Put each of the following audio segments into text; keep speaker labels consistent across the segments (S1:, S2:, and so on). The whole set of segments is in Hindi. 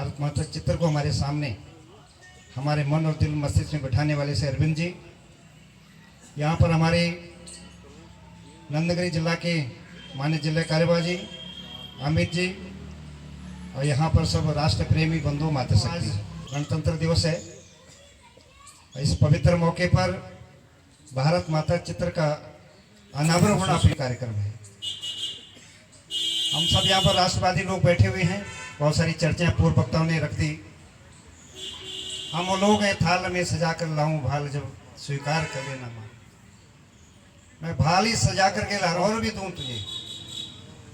S1: भारत माता चित्र को हमारे सामने हमारे मन और दिल मस्तिष्क में बिठाने वाले से अरविंद जी, यहाँ पर हमारे नंदगिरी जिला के माननीय जिला कार्यवाह जी, अमित जी, और यहाँ पर सब राष्ट्र प्रेमी बंधु माता शक्ति। गणतंत्र दिवस है। इस पवित्र मौके पर भारत माता चित्र का अनावरण होना अपने कार्यक्रम है। हम सब यहाँ पर राष्ट्रवादी लोग बैठे हुए हैं। बहुत सारी चर्चाएं पूर्व वक्ताओं ने रख दी। हम वो लोग हैं, थाल में सजा कर लाऊं भाल जब स्वीकार कर लेना मां। मैं भाल ही सजा करके ला रहा हूं और भी दूं तुझे।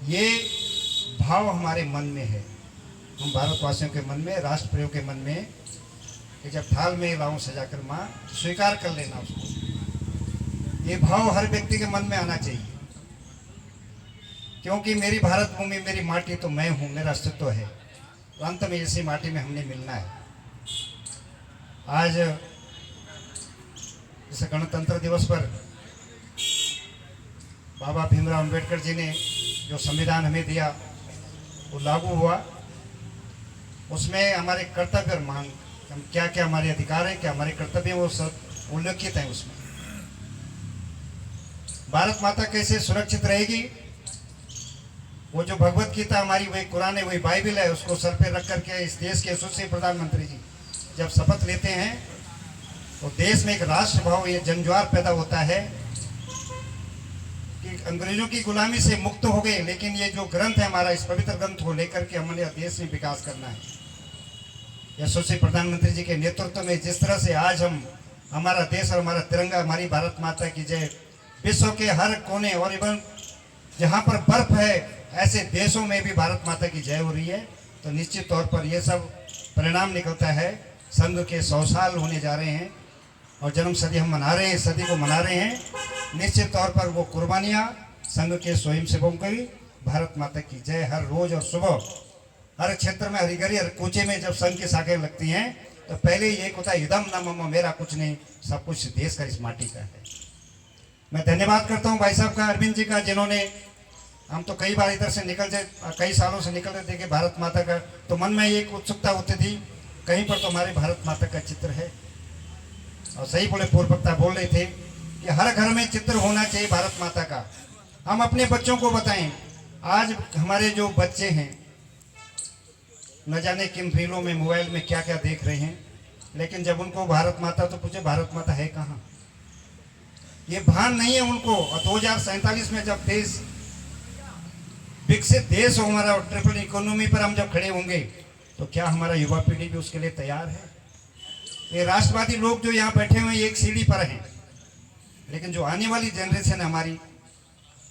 S1: ये भाव हमारे मन में है, हम भारतवासियों के मन में, राष्ट्र प्रेमियों के मन में, कि जब थाल में लाऊं सजा कर मां तो स्वीकार कर लेना उसको। ये भाव हर व्यक्ति के मन में आना चाहिए, क्योंकि मेरी भारत भूमि, मेरी माटी तो मैं हूं, मेरा अस्तित्व है। तो अंत में इसी माटी में हमने मिलना है। आज इस गणतंत्र दिवस पर बाबा भीमराव अंबेडकर जी ने जो संविधान हमें दिया वो लागू हुआ। उसमें हमारे कर्तव्य और मांग, हम क्या क्या हमारे अधिकार हैं, क्या हमारे कर्तव्य, वो सब उल्लेखित हैं उसमें। भारत माता कैसे सुरक्षित रहेगी, वो जो भगवत गीता हमारी, वही कुरान है, वही बाइबल है, उसको सर पे रख करके इस देश के यशस्वी प्रधानमंत्री जी जब शपथ लेते हैं तो देश में एक राष्ट्र भाव, ये जनज्वार पैदा होता है कि अंग्रेजों की गुलामी से मुक्त हो गए। लेकिन ये जो ग्रंथ है हमारा, इस पवित्र ग्रंथ को लेकर के हमने देश में विकास करना है। यशस्वी प्रधानमंत्री जी के नेतृत्व में जिस तरह से आज हम, हमारा देश और हमारा तिरंगा, हमारी भारत माता की जय, विश्व के हर कोने और इवन जहाँ पर बर्फ है ऐसे देशों में भी भारत माता की जय हो रही है। तो निश्चित तौर पर यह सब परिणाम निकलता है। संघ के 100 साल होने जा रहे हैं और जन्म सदी हम मना रहे हैं, सदी को मना रहे हैं। निश्चित तौर पर वो कुर्बानियाँ संघ के स्वयंसेवकों की, भारत माता की जय हर रोज और सुबह हर क्षेत्र में, हर गली, हर कूचे में जब संघ की शाखें लगती हैं तो पहले ही एक होता है, इदम न मम, मेरा कुछ नहीं, सब कुछ देश का, इस माटी का है। मैं धन्यवाद करता हूँ भाई साहब का, अरविंद जी का, जिन्होंने, हम तो कई बार इधर से निकल जाए, कई सालों से निकल रहे थे कि भारत माता का, तो मन में एक उत्सुकता होती थी कहीं पर तो हमारे भारत माता का चित्र है। और सही बोले, पूर्व वक्ता बोल रहे थे कि हर घर में चित्र होना चाहिए भारत माता का। हम अपने बच्चों को बताएं। आज हमारे जो बच्चे हैं न जाने किन रीलों में, मोबाइल में क्या क्या देख रहे हैं, लेकिन जब उनको भारत माता तो पूछे भारत माता है कहाँ, ये भान नहीं है उनको। और 2047 में जब देश विकसित देश हो हमारा, ट्रिपल इकोनॉमी पर हम जब खड़े होंगे, तो क्या हमारा युवा पीढ़ी भी उसके लिए तैयार है? ये राष्ट्रवादी लोग जो यहाँ बैठे हुए एक सीढ़ी पर हैं, लेकिन जो आने वाली जनरेशन है हमारी,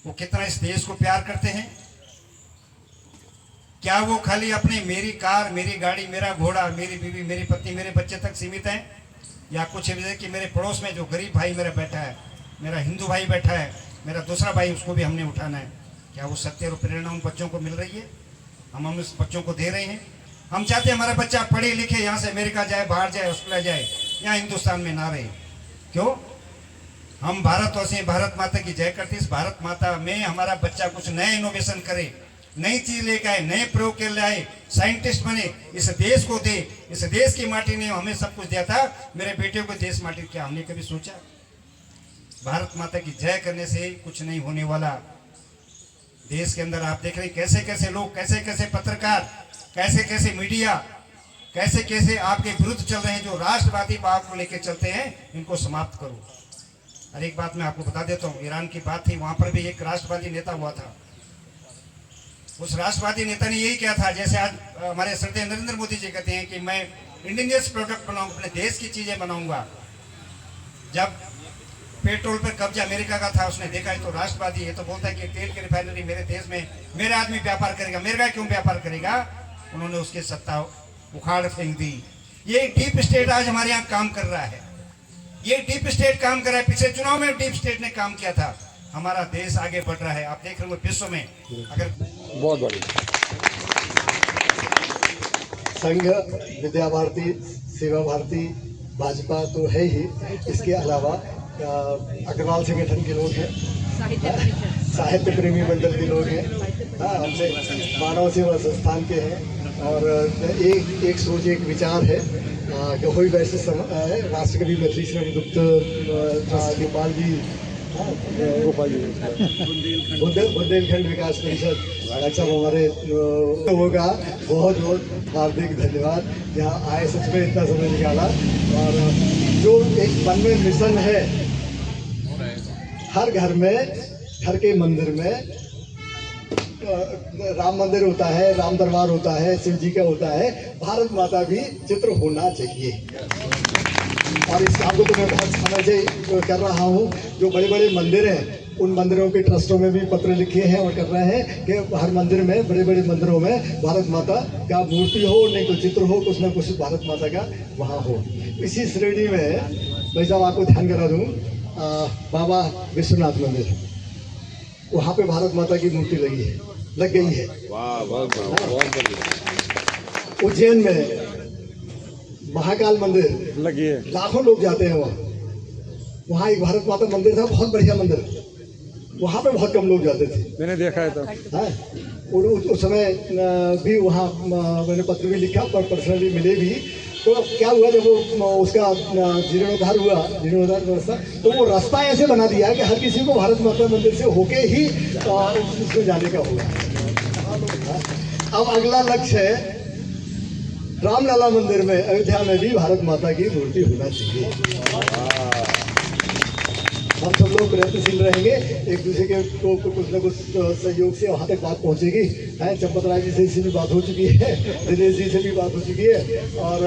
S1: वो कितना इस देश को प्यार करते हैं? क्या वो खाली अपने मेरी कार, मेरी गाड़ी, मेरा घोड़ा, मेरी बीवी, मेरी पत्नी, मेरे बच्चे तक सीमित हैं? या कुछ है कि मेरे पड़ोस में जो गरीब भाई मेरा बैठा है, मेरा हिंदू भाई बैठा है, मेरा दूसरा भाई, उसको भी हमने उठाना है? क्या वो सत्य और प्रेरणा उन बच्चों को मिल रही है? हम उस बच्चों को दे रहे हैं? हम चाहते हैं हमारा बच्चा पढ़े लिखे, यहाँ से अमेरिका जाए, बाहर जाए, ऑस्ट्रेलिया जाए, यहाँ हिंदुस्तान में ना रहे। क्यों? हम भारतवासी भारत माता की जय करते, इस भारत माता में हमारा बच्चा कुछ नया इनोवेशन करे, नई चीज लेकर आए, नए प्रयोग के लाए, साइंटिस्ट बने, इस देश को दे। इस देश की माटी ने हमें सब कुछ दिया था, मेरे बेटे को देश माटी, क्या हमने कभी सोचा? भारत माता की जय करने से कुछ नहीं होने वाला। देश के अंदर आप देख रहे हैं कैसे कैसे लोग, कैसे कैसे पत्रकार, कैसे कैसे मीडिया, कैसे कैसे आपके विरुद्ध चल रहे हैं, जो राष्ट्रवादी भाव को लेकर चलते हैं, इनको समाप्त करो। और एक बात मैं आपको बता देता हूँ, ईरान की बात थी, वहां पर भी एक राष्ट्रवादी नेता हुआ था। उस राष्ट्रवादी नेता ने यही किया था, जैसे आज हमारे श्रद्धेय नरेंद्र मोदी जी कहते हैं कि मैं इंडिजिनियस प्रोडक्ट बनाऊंगा, अपने देश की चीजें बनाऊंगा। जब पेट्रोल पर कब्जा अमेरिका का था, उसने देखा है तो राष्ट्रवादी है, तो बोलता है कि तेल की रिफाइनरी मेरे देश में, मेरे आदमी व्यापार करेगा। अमेरिका क्यों व्यापार करेगा? उन्होंने उसकी सत्ता उखाड़ फेंक दी। ये डीप स्टेट आज हमारे यहाँ काम कर रहा है, ये डीप स्टेट काम कर रहा है। पिछले चुनाव में डीप स्टेट ने काम किया था। हमारा देश आगे बढ़ रहा है, आप देख रहे हो विश्व में। अगर
S2: बहुत बढ़िया संघ, विद्या भारती, सेवा भारती, भाजपा तो है ही, इसके अलावा अग्रवाल संगठन के लोग हैं, साहित्य प्रेमी मंडल के लोग हैं, हमसे मानव सेवा संस्थान के हैं, और एक सोच एक विचार है कि कोई वैसे राष्ट्रकवि मैथिली शरण गुप्त गोपाल जी बुंदेलखंड विकास परिषद अच्छा हमारे लोगों का बहुत बहुत हार्दिक धन्यवाद। यहाँ आए सच में इतना समय निकाला और जो एक मन में मिशन है हर घर में घर के मंदिर में राम मंदिर होता है, राम दरबार होता है, शिव जी का होता है, भारत माता भी चित्र होना चाहिए। और इस काम को तो मैं बहुत समय से कर रहा हूँ। जो बड़े बड़े मंदिर हैं उन मंदिरों के ट्रस्टों में भी पत्र लिखे हैं और कर रहे हैं कि हर मंदिर में बड़े बड़े मंदिरों में भारत माता का मूर्ति हो, नहीं तो चित्र हो, कुछ ना कुछ भारत माता का वहाँ हो। इसी श्रेणी में भाई साहब आपको ध्यान करा दूँ, बाबा विश्वनाथ मंदिर, वहाँ पे भारत माता की मूर्ति लग गई है। उज्जैन में महाकाल मंदिर
S3: लगी है,
S2: लाखों लोग जाते हैं वहाँ एक भारत माता मंदिर था, बहुत बढ़िया मंदिर, वहाँ पे बहुत कम लोग जाते थे।
S3: मैंने देखा है तो
S2: उस समय भी वहाँ मैंने पत्र भी लिखा पर पर्सनली मिले भी। तो क्या हुआ जब वो उसका जीर्णोद्धार हुआ, जीर्णोद्धार व्यवस्था, तो वो रास्ता ऐसे बना दिया कि हर किसी को भारत माता मंदिर से होके ही उसमें जाने का होगा। अब अगला लक्ष्य है रामलला मंदिर में, अयोध्या में भी भारत माता की मूर्ति होना चाहिए। हम सब लोग प्रयत्नशील रहेंगे, एक दूसरे के को कुछ न कुछ सहयोग से वहाँ तक बात पहुँचेगी। है चंपत राय जी से भी बात हो चुकी है, दिनेश जी से भी बात हो चुकी है और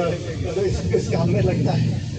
S2: इस काम में लगता है।